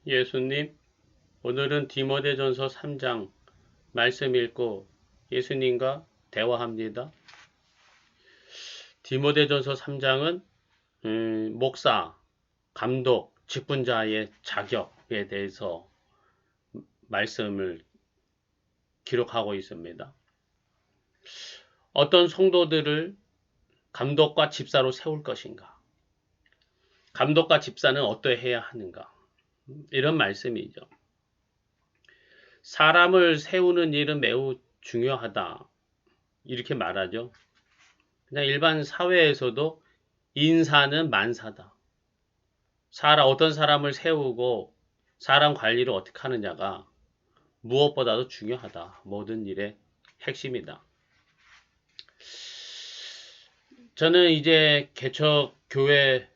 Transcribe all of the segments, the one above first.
예수님, 오늘은 디모데전서 3장 말씀 읽고 예수님과 대화합니다. 디모데전서 3장은 목사, 감독, 직분자의 자격에 대해서 말씀을 기록하고 있습니다. 어떤 성도들을 감독과 집사로 세울 것인가? 감독과 집사는 어떠해야 하는가? 이런 말씀이죠. 사람을 세우는 일은 매우 중요하다. 이렇게 말하죠. 그냥 일반 사회에서도 인사는 만사다. 어떤 사람을 세우고 사람 관리를 어떻게 하느냐가 무엇보다도 중요하다. 모든 일의 핵심이다. 저는 이제 개척 교회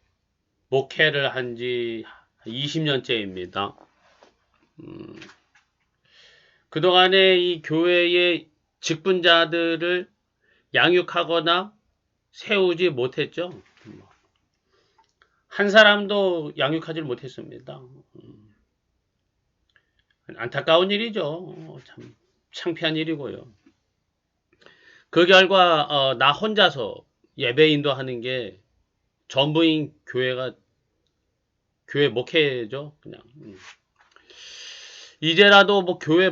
목회를 한 지 20년째입니다. 그동안에 이 교회의 직분자들을 양육하거나 세우지 못했죠. 한 사람도 양육하지 못했습니다. 안타까운 일이죠. 참 창피한 일이고요. 그 결과 나 혼자서 예배 인도하는 게 전부인 교회 목회죠. 그냥 이제라도 뭐 교회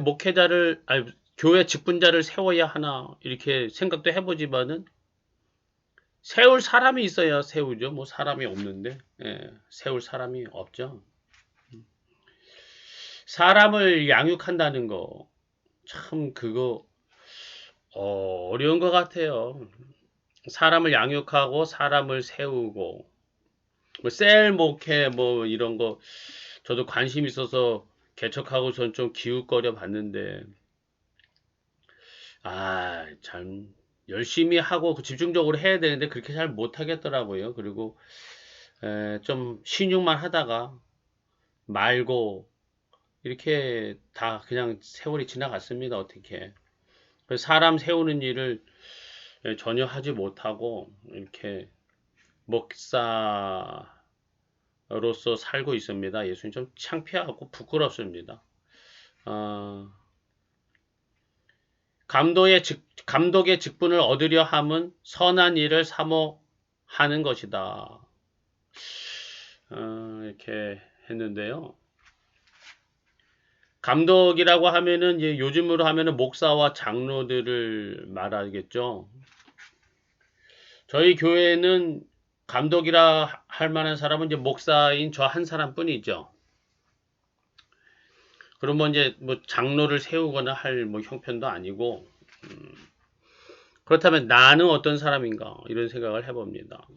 직분자를 세워야 하나 이렇게 생각도 해보지만은 세울 사람이 있어야 세우죠. 뭐 사람이 없는데 세울 사람이 없죠. 사람을 양육한다는 거 참 그거 어려운 것 같아요. 사람을 양육하고 사람을 세우고 뭐 셀 목회 뭐 이런 거 저도 관심 있어서 개척하고 전 좀 기웃거려 봤는데 참 열심히 하고 집중적으로 해야 되는데 그렇게 잘 못하겠더라고요. 그리고 좀 신용만 하다가 말고 이렇게 다 그냥 세월이 지나갔습니다. 어떻게 사람 세우는 일을 전혀 하지 못하고 이렇게 목사로서 살고 있습니다. 예수님 좀 창피하고 부끄럽습니다. 감독의 직분을 얻으려 함은 선한 일을 사모하는 것이다. 이렇게 했는데요. 감독이라고 하면은 이제 요즘으로 하면은 목사와 장로들을 말하겠죠. 저희 교회는 감독이라 할 만한 사람은 이제 목사인 저 한 사람뿐이죠. 그러면 이제 뭐 장로를 세우거나 할 뭐 형편도 아니고 그렇다면 나는 어떤 사람인가 이런 생각을 해봅니다.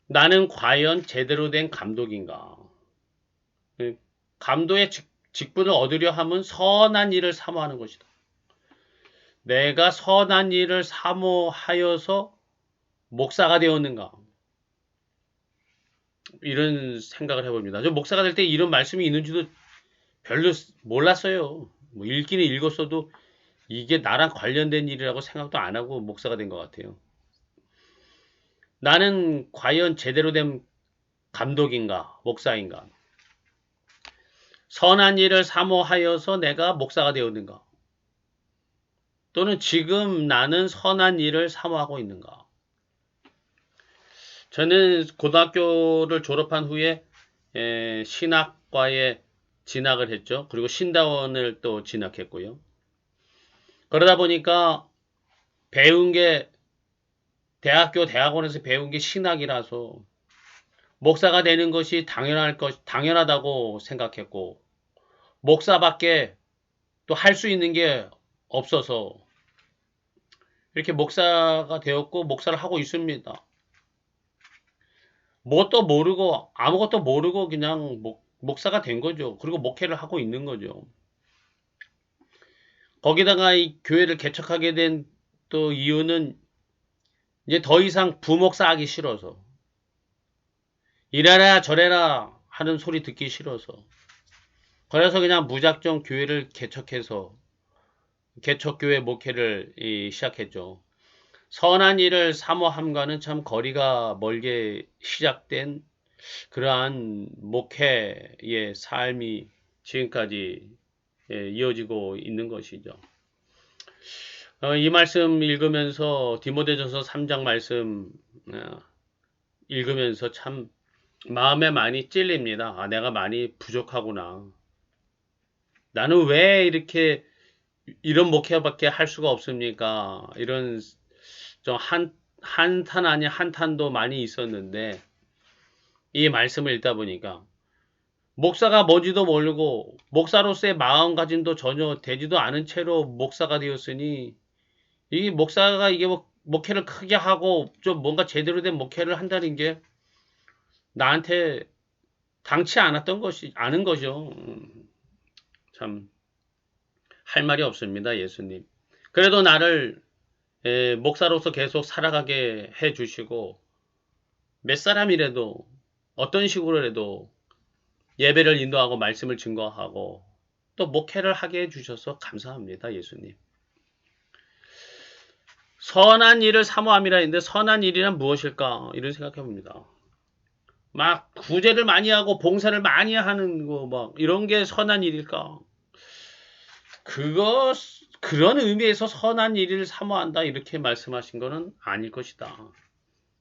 나는 과연 제대로 된 감독인가? 감독의 직분을 얻으려 함은 선한 일을 사모하는 것이다. 내가 선한 일을 사모하여서 목사가 되었는가? 이런 생각을 해봅니다. 저 목사가 될 때 이런 말씀이 있는지도 별로 몰랐어요. 뭐 읽기는 읽었어도 이게 나랑 관련된 일이라고 생각도 안 하고 목사가 된 것 같아요. 나는 과연 제대로 된 감독인가, 목사인가? 선한 일을 사모하여서 내가 목사가 되었는가? 또는 지금 나는 선한 일을 사모하고 있는가? 저는 고등학교를 졸업한 후에 신학과에 진학을 했죠. 그리고 신다원을 또 진학했고요. 그러다 보니까 배운 게 대학원에서 배운 게 신학이라서 목사가 되는 것이 당연하다고 생각했고 목사밖에 또 할 수 있는 게 없어서 이렇게 목사가 되었고 목사를 하고 있습니다. 뭣도 모르고 아무것도 모르고 그냥 목사가 된 거죠. 그리고 목회를 하고 있는 거죠. 거기다가 이 교회를 개척하게 된 또 이유는 이제 더 이상 부목사 하기 싫어서 이래라 저래라 하는 소리 듣기 싫어서 그래서 그냥 무작정 교회를 개척해서 개척교회 목회를 시작했죠. 선한 일을 사모함과는 참 거리가 멀게 시작된 그러한 목회의 삶이 지금까지 이어지고 있는 것이죠. 이 말씀 읽으면서 디모데전서 3장 말씀 읽으면서 참 마음에 많이 찔립니다. 아, 내가 많이 부족하구나. 나는 왜 이렇게 이런 목회밖에 할 수가 없습니까? 이런 좀 한탄 아닌 한탄도 많이 있었는데 이 말씀을 읽다 보니까 목사가 뭔지도 모르고 목사로서의 마음가짐도 전혀 되지도 않은 채로 목사가 되었으니 이 목사가 이게 목회를 크게 하고 좀 뭔가 제대로 된 목회를 한다는 게 나한테 당치 않은 거죠. 참 할 말이 없습니다, 예수님. 그래도 나를 목사로서 계속 살아가게 해 주시고 몇 사람이라도 어떤 식으로라도 예배를 인도하고 말씀을 증거하고 또 목회를 하게 해주셔서 감사합니다. 예수님. 선한 일을 사모함이라 했는데 선한 일이란 무엇일까? 이런 생각해 봅니다. 막 구제를 많이 하고 봉사를 많이 하는 거 막 이런 게 선한 일일까? 그런 의미에서 선한 일을 사모한다 이렇게 말씀하신 거는 아닐 것이다.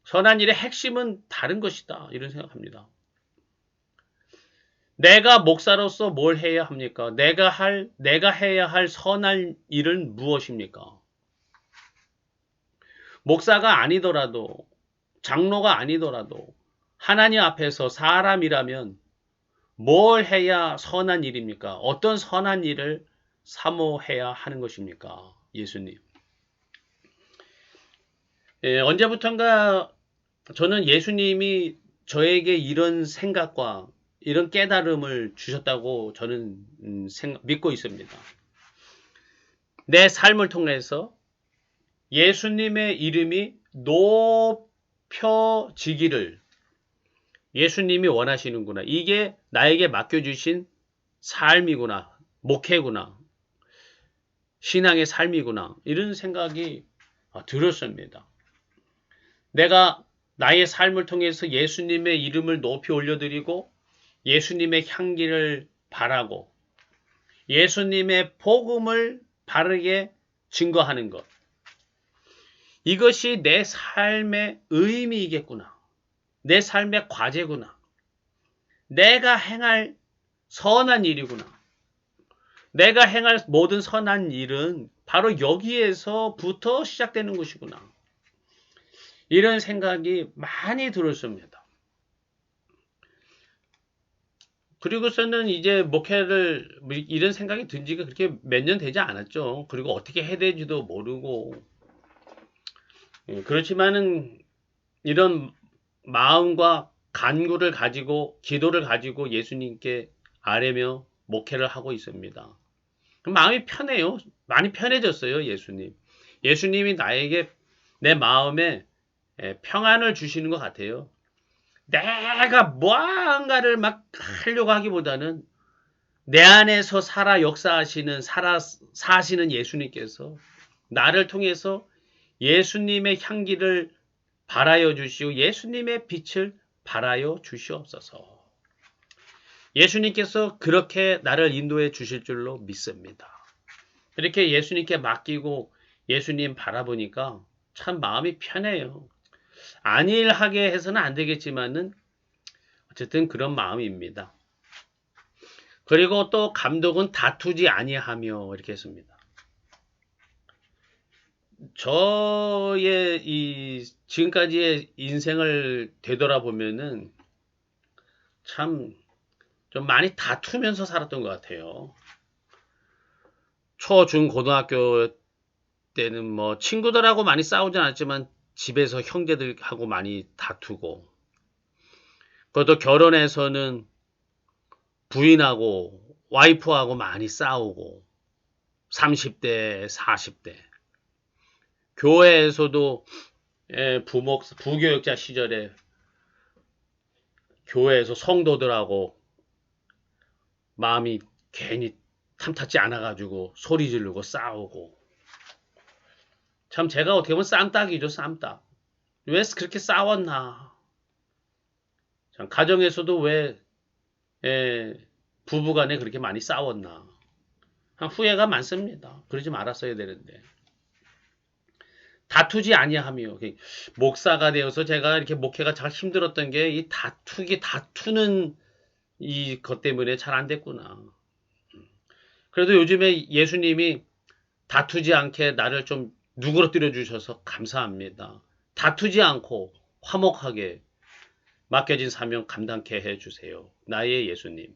선한 일의 핵심은 다른 것이다. 이런 생각합니다. 내가 목사로서 뭘 해야 합니까? 내가 해야 할 선한 일은 무엇입니까? 목사가 아니더라도, 장로가 아니더라도, 하나님 앞에서 사람이라면 뭘 해야 선한 일입니까? 어떤 선한 일을 사모해야 하는 것입니까? 예수님. 언제부턴가 저는 예수님이 저에게 이런 생각과 이런 깨달음을 주셨다고 저는 믿고 있습니다. 내 삶을 통해서 예수님의 이름이 높여지기를 예수님이 원하시는구나. 이게 나에게 맡겨주신 삶이구나. 목회구나. 신앙의 삶이구나. 이런 생각이 들었습니다. 내가 나의 삶을 통해서 예수님의 이름을 높이 올려드리고 예수님의 향기를 바라고 예수님의 복음을 바르게 증거하는 것. 이것이 내 삶의 의미이겠구나. 내 삶의 과제구나. 내가 행할 선한 일이구나. 내가 행할 모든 선한 일은 바로 여기에서부터 시작되는 것이구나. 이런 생각이 많이 들었습니다. 그리고서는 이제 목회를 이런 생각이 든 지가 그렇게 몇 년 되지 않았죠. 그리고 어떻게 해야 되는지도 모르고 그렇지만은 이런 마음과 간구를 가지고 기도를 가지고 예수님께 아뢰며 목회를 하고 있습니다. 마음이 편해요. 많이 편해졌어요. 예수님. 예수님이 나에게 내 마음에 평안을 주시는 것 같아요. 내가 무언가를 막 하려고 하기보다는 내 안에서 사시는 예수님께서 나를 통해서 예수님의 향기를 발하여 주시고 예수님의 빛을 발하여 주시옵소서. 예수님께서 그렇게 나를 인도해 주실 줄로 믿습니다. 이렇게 예수님께 맡기고 예수님 바라보니까 참 마음이 편해요. 안일하게 해서는 안 되겠지만은 어쨌든 그런 마음입니다. 그리고 또 감독은 다투지 아니하며 이렇게 했습니다. 저의 이 지금까지의 인생을 되돌아보면은 참 좀 많이 다투면서 살았던 것 같아요. 초, 중, 고등학교 때는 뭐 친구들하고 많이 싸우진 않았지만 집에서 형제들하고 많이 다투고 그것도 결혼해서는 부인하고 와이프하고 많이 싸우고 30대, 40대 교회에서도 부교육자 시절에 교회에서 성도들하고 마음이 괜히 탐탁지 않아가지고 소리 지르고 싸우고 참 제가 어떻게 보면 쌈딱이죠. 쌈딱. 왜 그렇게 싸웠나. 가정에서도 왜 부부간에 그렇게 많이 싸웠나. 후회가 많습니다. 그러지 말았어야 되는데. 다투지 아니하며 목사가 되어서 제가 이렇게 목회가 잘 힘들었던 게 이 다투는 이 것 때문에 잘 안 됐구나. 그래도 요즘에 예수님이 다투지 않게 나를 좀 누그러뜨려 주셔서 감사합니다. 다투지 않고 화목하게 맡겨진 사명 감당케 해주세요. 나의 예수님.